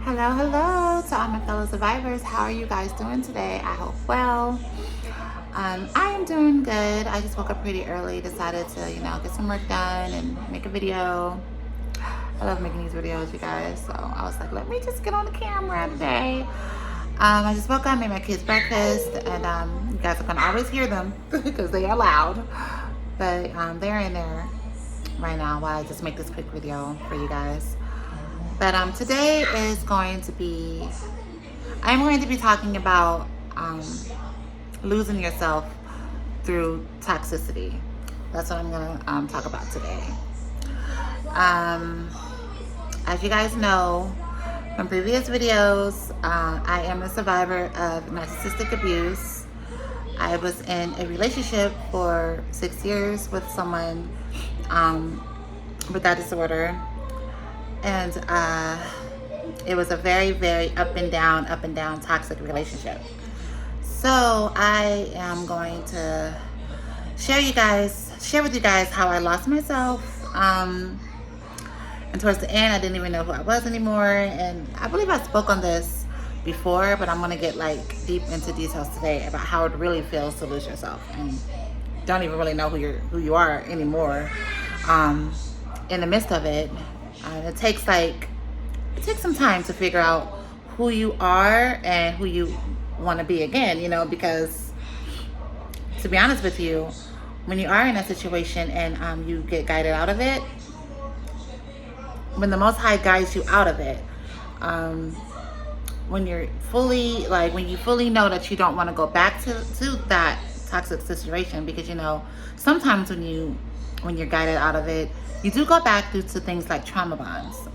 Hello to all my fellow survivors. How are you guys doing today? I hope well. I am doing good. I just woke up pretty early, decided to, get some work done and make a video. I love making these videos, you guys. So I was like, let me just get on the camera today. I just woke up, made my kids breakfast, and you guys are gonna always hear them because they are loud. But they're in there right now while I just make this quick video for you guys. But today is I'm going to be talking about losing yourself through toxicity. That's what I'm going to talk about today. As you guys know from previous videos, I am a survivor of narcissistic abuse. I was in a relationship for 6 years with someone with that disorder. And it was a very, very up and down toxic relationship. So I am going to share with you guys how I lost myself. And towards the end, I didn't even know who I was anymore. And I believe I spoke on this before, but I'm gonna get deep into details today about how it really feels to lose yourself and don't even really know who you are anymore. In the midst of it. It takes some time to figure out who you are and who you want to be again, because to be honest with you, when you are in that situation and you get guided out of it, when the Most High guides you out of it, when you fully know that you don't want to go back to that toxic situation, because sometimes when you're guided out of it, you do go back due to things like trauma bonds.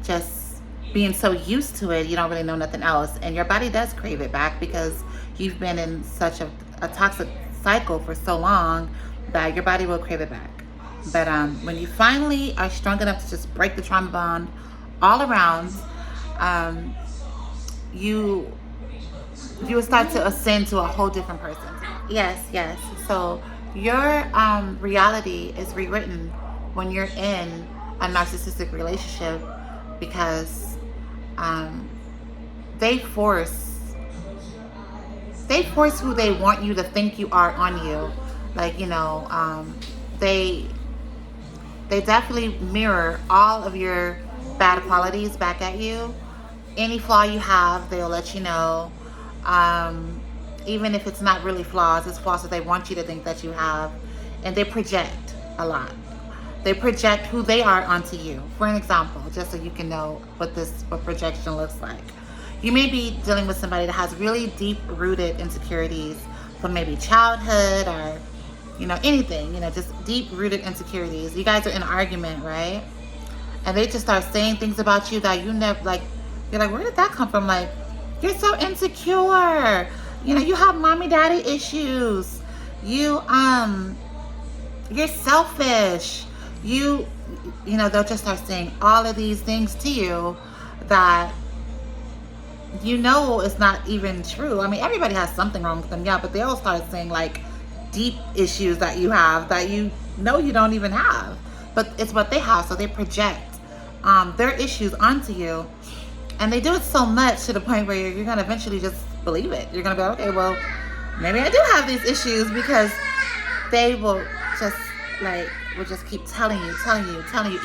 Just being so used to it, you don't really know nothing else. And your body does crave it back because you've been in such a toxic cycle for so long that your body will crave it back. But when you finally are strong enough to just break the trauma bond all around, you will start to ascend to a whole different person. Yes. So your reality is rewritten when you're in a narcissistic relationship because they force who they want you to think you are on you. They definitely mirror all of your bad qualities back at you. Any flaw you have, they'll let you know. Even if it's not really flaws, it's flaws that they want you to think that you have. And they project a lot. They project who they are onto you. For an example, just so you can know what projection looks like. You may be dealing with somebody that has really deep-rooted insecurities from maybe childhood or, anything, just deep-rooted insecurities. You guys are in an argument, right? And they just start saying things about you that you never, you're like, where did that come from? You're so insecure. You have mommy daddy issues. You're selfish. They'll just start saying all of these things to you that it's not even true. I mean, everybody has something wrong with them, yeah, but they all start saying deep issues that you have that you don't even have. But it's what they have, so they project their issues onto you. And they do it so much to the point where you're going to eventually just believe it. You're going to be like, okay, well, maybe I do have these issues, because they will just keep telling you.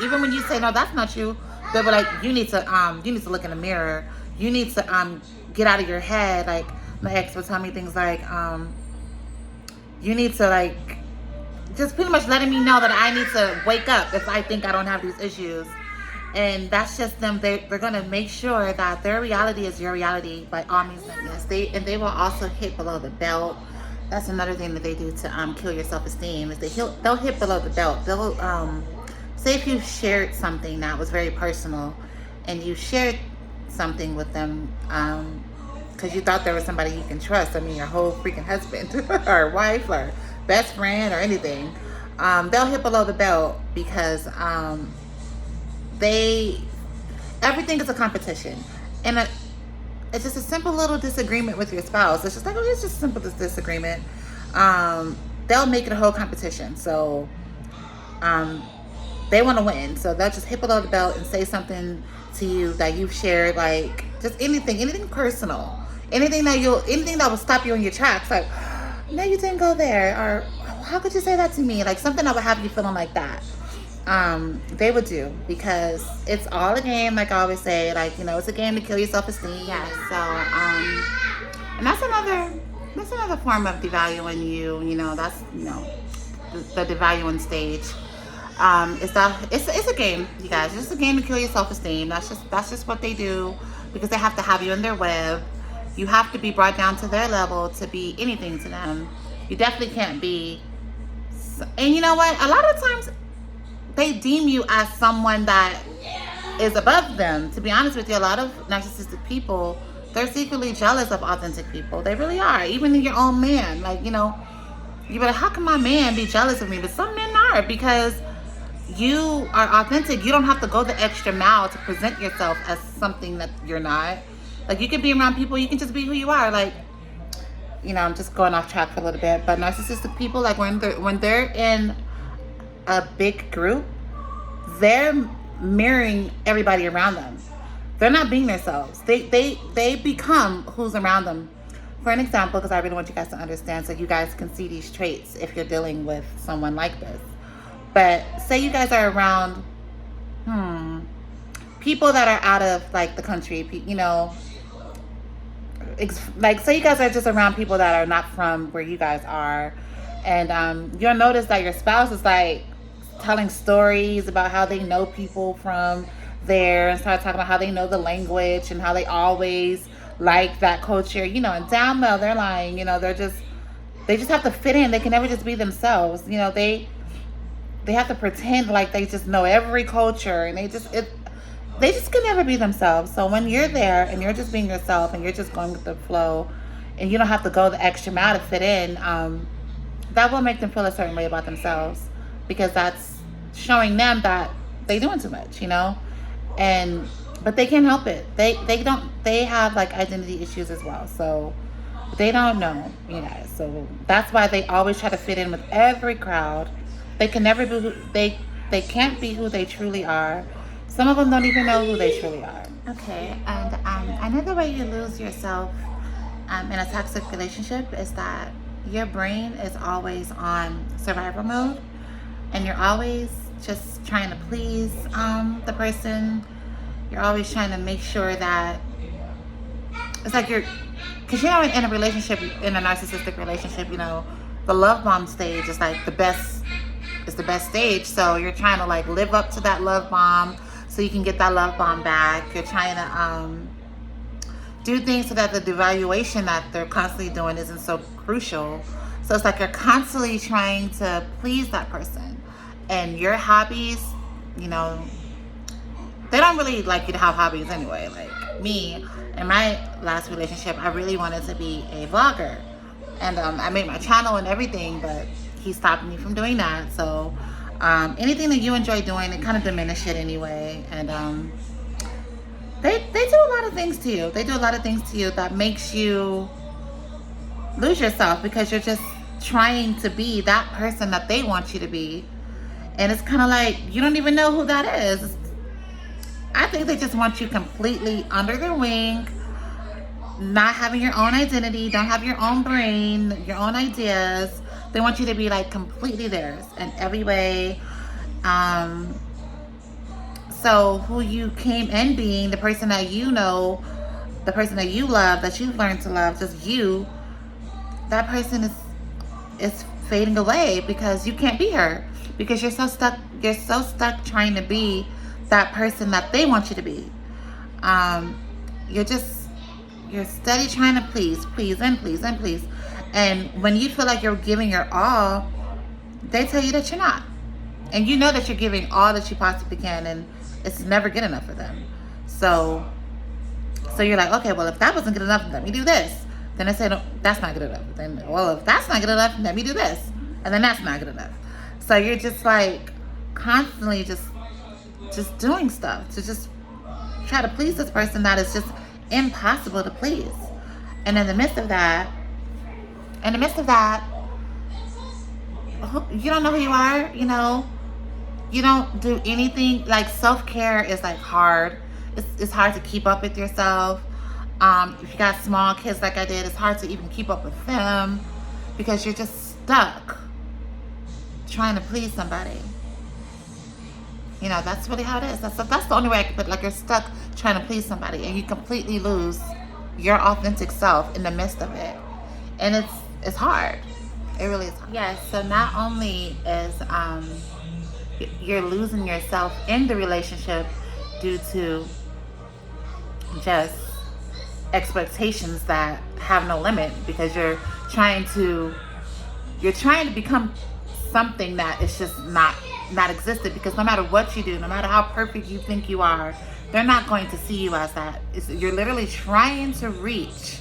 Even when you say, no, that's not you, they'll be like, you need to look in the mirror. You need to get out of your head. My ex would tell me things like, you need to just pretty much letting me know that I need to wake up if I think I don't have these issues. And that's just them. They're going to make sure that their reality is your reality by all means. Yes, they will also hit below the belt. That's another thing that they do to kill your self-esteem. Is they'll hit below the belt. They'll say if you shared something that was very personal, and you shared something with them because you thought there was somebody you can trust. I mean, your whole freaking husband or wife or best friend or anything. They'll hit below the belt because everything is a competition, and it's just a simple little disagreement with your spouse. It's just it's just simple disagreement. They'll make it a whole competition. So they want to win. So they'll just hit below the belt and say something to you that you've shared, like just anything personal, anything that will stop you in your tracks, like, no, you didn't go there, or how could you say that to me? Like something that would have you feeling like that. They would do, because it's all a game, like I always say, like, it's a game to kill your self-esteem. Yeah. So, and that's another form of devaluing you. That's the devaluing stage. It's a game, you guys. It's just a game to kill your self-esteem. That's just what they do, because they have to have you in their web. You have to be brought down to their level to be anything to them. You definitely can't be. And you know what? A lot of times they deem you as someone that is above them. To be honest with you, a lot of narcissistic people, they're secretly jealous of authentic people. They really are. Even in your own man. Like, you're like, how can my man be jealous of me? But some men are, because you are authentic. You don't have to go the extra mile to present yourself as something that you're not. Like, you can be around people, you can just be who you are. Like, I'm just going off track for a little bit, but narcissistic people, like when they're in a big group, they're mirroring everybody around them. They're not being themselves. They become who's around them. For an example, because I really want you guys to understand, so you guys can see these traits if you're dealing with someone like this. But say you guys are around people that are out of like the country, like say you guys are just around people that are not from where you guys are, and you'll notice that your spouse is like telling stories about how they know people from there, and start talking about how they know the language and how they always like that culture, and down low they're lying. They just have to fit in. They can never just be themselves. They have to pretend like they just know every culture, and they just can never be themselves. So when you're there and you're just being yourself and you're just going with the flow, and you don't have to go the extra mile to fit in, that will make them feel a certain way about themselves, because that's showing them that they're doing too much, but they can't help it. They have like identity issues as well. So they don't know, you guys. So that's why they always try to fit in with every crowd. They can never be they can't be who they truly are. Some of them don't even know who they truly are. Okay, and another way you lose yourself in a toxic relationship is that your brain is always on survival mode, and you're always just trying to please the person. You're always trying to make sure that it's like because in a relationship, in a narcissistic relationship, the love bomb stage is like the best stage. So you're trying to like live up to that love bomb so you can get that love bomb back. You're trying to do things so that the devaluation that they're constantly doing isn't so crucial. So it's like you're constantly trying to please that person. And your hobbies, they don't really like you to have hobbies anyway. Like me, in my last relationship, I really wanted to be a vlogger. And I made my channel and everything, but he stopped me from doing that. So anything that you enjoy doing, it kind of diminish it anyway. And they do a lot of things to you. They do a lot of things to you that makes you lose yourself, because you're just trying to be that person that they want you to be. And it's kind of like you don't even know who that is. I think they just want you completely under their wing, not having your own identity, don't have your own brain, your own ideas. They want you to be like completely theirs in every way. So who you came in being, the person that you know, the person that you love, that you've learned to love, just you, that person is fading away, because you can't be her, because you're so stuck trying to be that person that they want you to be. You're steady trying to please. And when you feel like you're giving your all, they tell you that you're not. And you know that you're giving all that you possibly can, and it's never good enough for them. So you're like, okay, well, if that wasn't good enough, let me do this. Then they say, no, that's not good enough. Then, well, if that's not good enough, let me do this. And then that's not good enough. So you're just like constantly just doing stuff to just try to please this person that is just impossible to please. And in the midst of that, you don't know who you are, you don't do anything. Like self-care is like hard. It's hard to keep up with yourself. If you got small kids like I did, it's hard to even keep up with them because you're just stuck trying to please somebody. You know, that's really how it is. That's the only way I can put it. Like, you're stuck trying to please somebody and you completely lose your authentic self in the midst of it. And it's hard. It really is hard. Yes, so not only is you're losing yourself in the relationship due to just expectations that have no limit, because you're trying to become something that is just not existent, because no matter what you do, no matter how perfect you think you are, they're not going to see you as that. You're literally trying to reach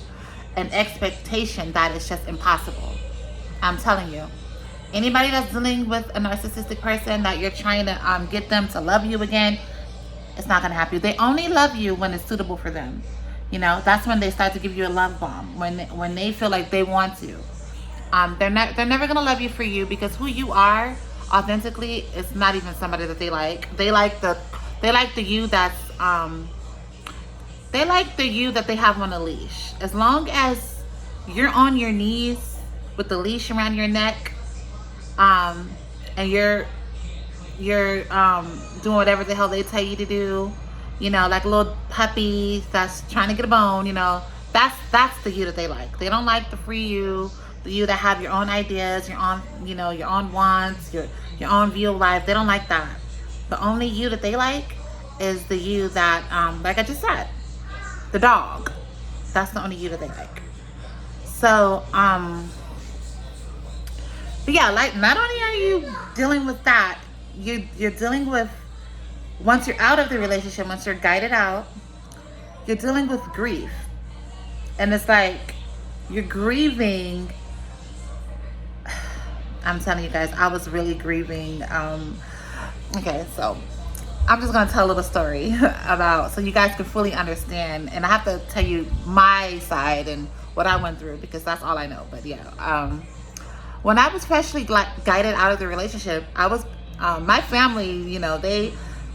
an expectation that is just impossible. I'm telling you, anybody that's dealing with a narcissistic person that you're trying to get them to love you again, it's not going to happen. They only love you when it's suitable for them. You know, that's when they start to give you a love bomb, when they feel like they want to. They're never going to love you for you, because who you are authentically is not even somebody that they like. They like the you that's they like the you that they have on a leash. As long as you're on your knees with the leash around your neck, and you're doing whatever the hell they tell you to do, you know, like a little puppy that's trying to get a bone, you know, that's the you that they like. They don't like the free you, the you that have your own ideas, your own, you know, your own wants, your own view of life. They don't like that. The only you that they like is the you that, like I just said, the dog. That's the only you that they like. So, but yeah, like, not only are you dealing with that, you're dealing with, once you're out of the relationship, once you're guided out, you're dealing with grief. And it's like, you're grieving. I'm telling you guys, I was really grieving. Okay, so I'm just gonna tell a little story about, so you guys can fully understand. And I have to tell you my side and what I went through, because that's all I know. But yeah, when I was freshly guided out of the relationship, I was, my family, you know,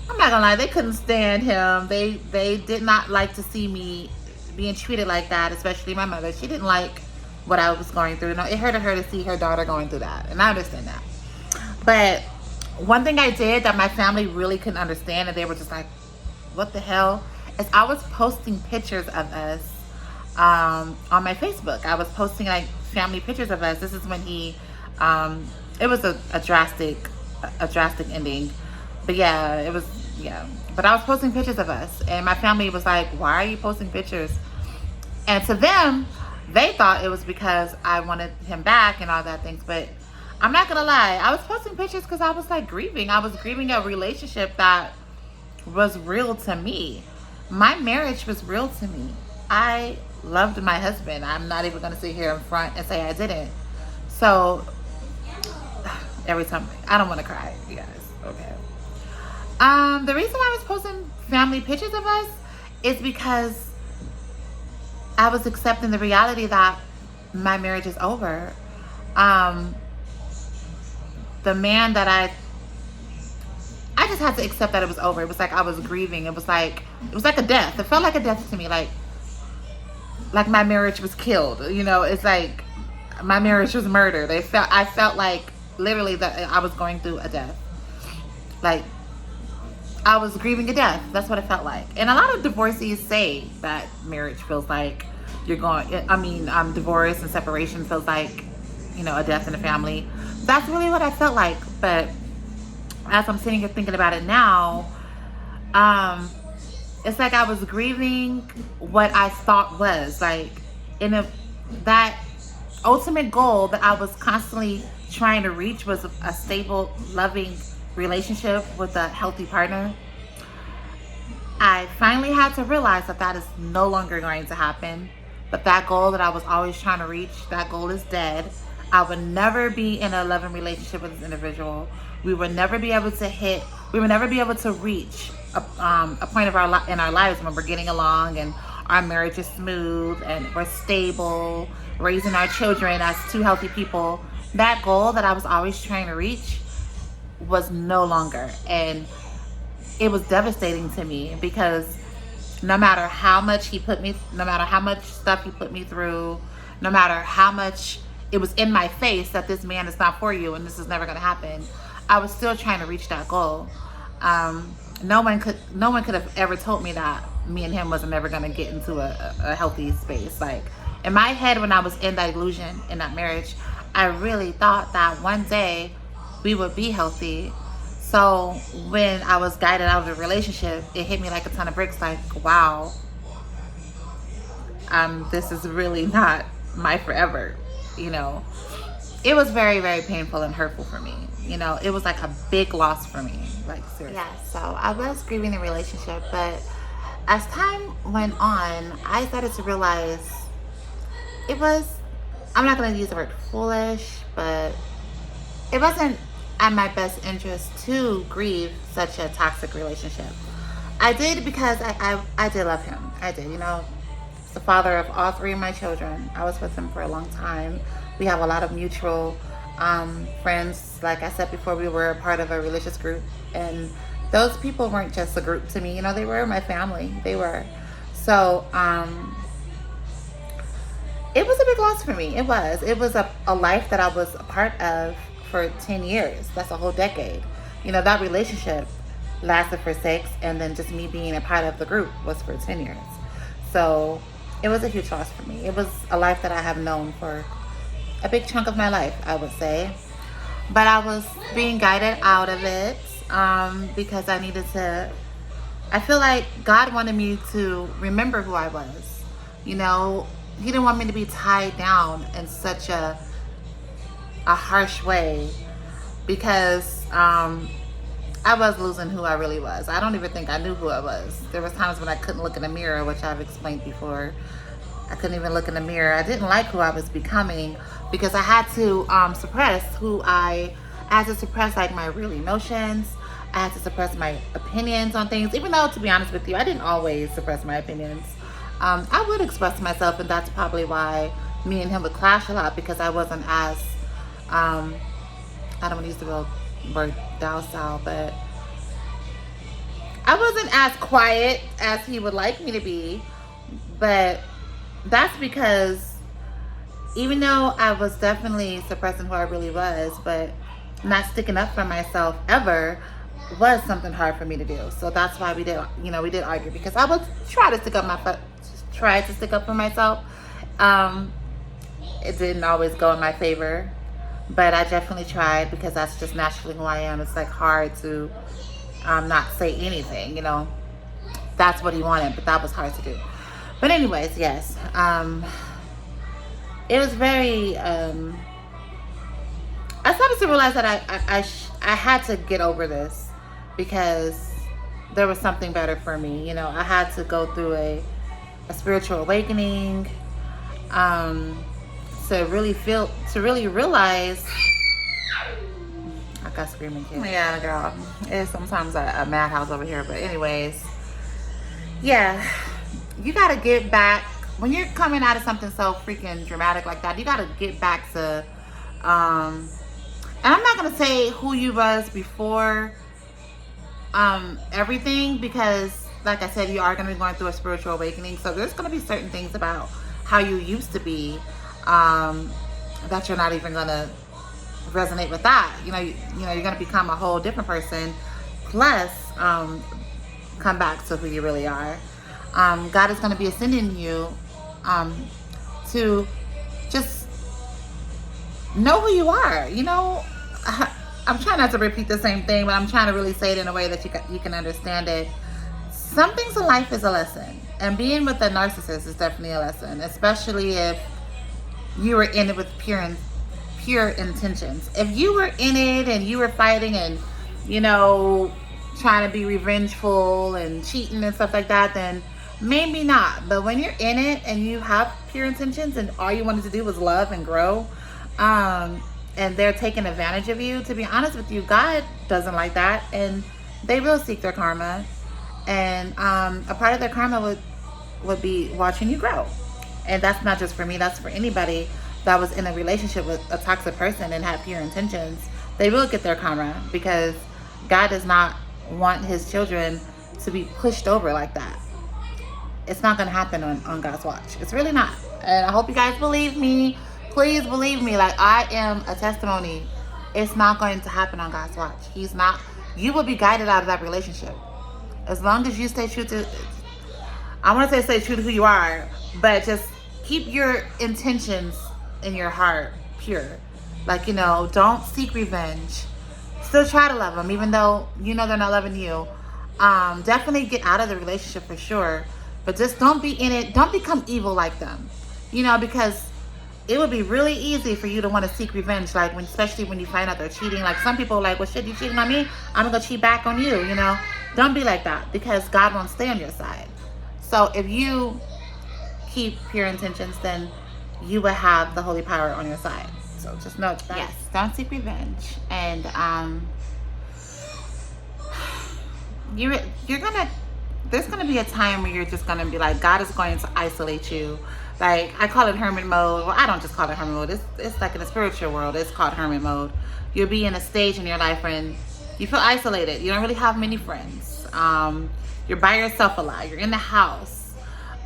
I'm not gonna lie, they couldn't stand him. They did not like to see me being treated like that, especially my mother. She didn't like what I was going through. You know, it hurted her to see her daughter going through that, and I understand that. But one thing I did that my family really couldn't understand, and they were just like, what the hell, is I was posting pictures of us on my Facebook. I was posting like family pictures of us. This is when he, it was a drastic ending. But yeah, it was, yeah. But I was posting pictures of us, and my family was like, why are you posting pictures? And to them, they thought it was because I wanted him back and all that things. But I'm not gonna lie, I was posting pictures because I was like grieving. I was grieving a relationship that was real to me. My marriage was real to me. I loved my husband. I'm not even gonna sit here in front and say I didn't. So every time, I don't want to cry, you guys. Okay. The reason I was posting family pictures of us is because I was accepting the reality that my marriage is over. The man that I just had to accept that it was over. It was like I was grieving. It was like a death. It felt like a death to me. Like my marriage was killed. You know, it's like my marriage was murdered. I felt like literally that I was going through a death. Like I was grieving a death. That's what it felt like. And a lot of divorcees say that marriage feels like divorce and separation feels like, you know, a death in the family. That's really what I felt like. But as I'm sitting here thinking about it now, it's like I was grieving what I thought was like that ultimate goal that I was constantly trying to reach was a stable, loving relationship with a healthy partner. I finally had to realize that is no longer going to happen. But that goal that I was always trying to reach, that goal is dead. I would never be in a loving relationship with this individual. We would never be able to reach a point in our lives when we're getting along and our marriage is smooth and we're stable, raising our children as two healthy people. That goal that I was always trying to reach was no longer. And it was devastating to me because No matter how much no matter how much stuff he put me through, no matter how much it was in my face that this man is not for you and this is never going to happen, I was still trying to reach that goal. No one could have ever told me that me and him wasn't ever going to get into a healthy space. Like, in my head, when I was in that illusion, in that marriage, I really thought that one day we would be healthy. So when I was guided out of the relationship, it hit me like a ton of bricks. Like, wow, this is really not my forever. You know, it was very, very painful and hurtful for me. You know, it was like a big loss for me. Like, seriously. Yeah, so I was grieving the relationship, but as time went on, I started to realize it was, I'm not going to use the word foolish, but it wasn't at my best interest to grieve such a toxic relationship. I did because I did love him. I did, you know. He's the father of all 3 of my children. I was with him for a long time. We have a lot of mutual friends. Like I said before, we were a part of a religious group, and those people weren't just a group to me, you know, they were my family. They were. So it was a big loss for me. It was a life that I was a part of for 10 years. That's a whole decade. You know, that relationship lasted for 6, and then just me being a part of the group was for 10 years. So it was a huge loss for me. It was a life that I have known for a big chunk of my life, I would say. But I was being guided out of it because I needed to, I feel like God wanted me to remember who I was. You know, he didn't want me to be tied down in such a harsh way, because I was losing who I really was. I don't even think I knew who I was. There was times when I couldn't look in the mirror, which I've explained before. I couldn't even look in the mirror. I didn't like who I was becoming because I had to suppress who I had to suppress, like, my real emotions. I had to suppress my opinions on things, even though, to be honest with you, I didn't always suppress my opinions. I would express myself, and that's probably why me and him would clash a lot, because I wasn't as, I don't want to use the word docile, but I wasn't as quiet as he would like me to be. But that's because even though I was definitely suppressing who I really was, but not sticking up for myself ever was something hard for me to do. So that's why we did argue, because I would try to stick up for myself. It didn't always go in my favor, but I definitely tried, because that's just naturally who I am. It's like hard to not say anything, you know. That's what he wanted, but that was hard to do. But anyways, yes, it was very, I started to realize that I had to get over this, because there was something better for me. You know, I had to go through a spiritual awakening, to really realize. I got screaming kids. Yeah, girl, it's sometimes a madhouse over here. But anyways, yeah, you gotta get back when you're coming out of something so freaking dramatic like that. You gotta get back to, and I'm not gonna say who you was before everything, because like I said, you are going to be going through a spiritual awakening. So there's going to be certain things about how you used to be that you're not even going to resonate with that. You know, you're going to become a whole different person. Plus, come back to who you really are. God is going to be ascending you to just know who you are. You know, I'm trying not to repeat the same thing, but I'm trying to really say it in a way that you can understand it. Some things in life is a lesson, and being with a narcissist is definitely a lesson, especially if you were in it with pure intentions. If you were in it and you were fighting and, you know, trying to be revengeful and cheating and stuff like that, then maybe not. But when you're in it and you have pure intentions and all you wanted to do was love and grow, and they're taking advantage of you, to be honest with you, God doesn't like that, and they will seek their karma. And a part of their karma would be watching you grow. And that's not just for me, that's for anybody that was in a relationship with a toxic person and had pure intentions. They will get their karma, because God does not want his children to be pushed over like that. it's not going to happen on God's watch. It's really not. And I hope you guys believe me. Please believe me. Like, I am a testimony. It's not going to happen on God's watch. He's not. You will be guided out of that relationship. As long as you stay true to, I want to say stay true to who you are, but just keep your intentions in your heart pure. Like, don't seek revenge. Still try to love them, even though they're not loving you. Definitely get out of the relationship for sure. But just don't be in it. Don't become evil like them. Because it would be really easy for you to want to seek revenge. Like, especially when you find out they're cheating. Like, some people are like, well, shit, you cheating on me? I'm going to cheat back on you, Don't be like that, because God won't stay on your side. So if you keep pure intentions, then you will have the holy power on your side. So just know that. Yes, don't seek revenge. And there's gonna be a time where you're just gonna be like, God is going to isolate you. Like, I call it hermit mode. Well, I don't just call it hermit mode. It's like in the spiritual world, it's called hermit mode. You'll be in a stage in your life when you feel isolated. You don't really have many friends. You're by yourself a lot. You're in the house.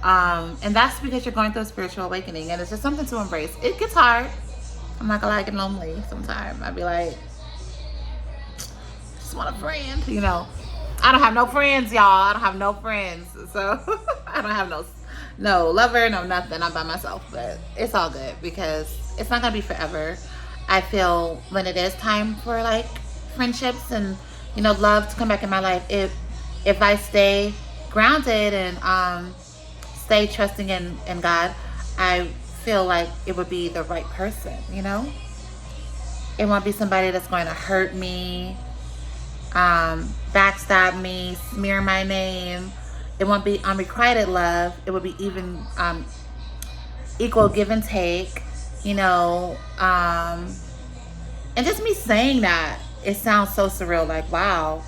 And that's because you're going through a spiritual awakening, and it's just something to embrace. It gets hard. I'm not gonna get lonely sometimes. I'd be like, just want a friend, I don't have no friends, y'all. I don't have no friends. So I don't have no lover, no nothing. I'm by myself, but it's all good because it's not gonna be forever. I feel when it is time for like friendships and love to come back in my life, if I stay grounded and stay trusting in God, I feel like it would be the right person. It won't be somebody that's going to hurt me, backstab me, smear my name. It won't be unrequited love. It would be even equal give and take, and just me saying that, it sounds so surreal. Like, wow,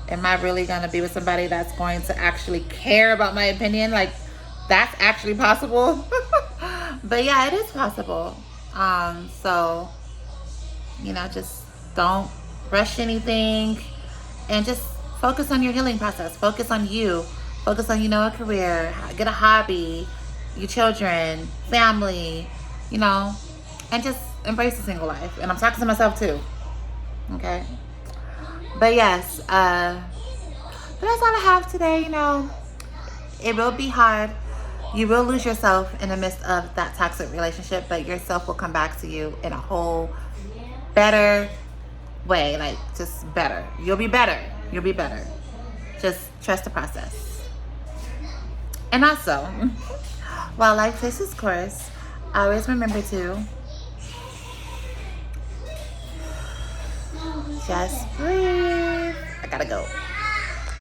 am I really going to be with somebody that's going to actually care about my opinion? Like, that's actually possible. But yeah, it is possible. So, just don't rush anything, and just focus on your healing process. Focus on you. Focus on, a career, get a hobby, your children, family, and just embrace the single life. And I'm talking to myself too. Okay. But yes, but that's all I have today. It will be hard. You will lose yourself in the midst of that toxic relationship, but yourself will come back to you in a whole better way. Like, just better. You'll be better. You'll be better. Just trust the process. And also, while life takes its course, always remember to just breathe. I gotta go.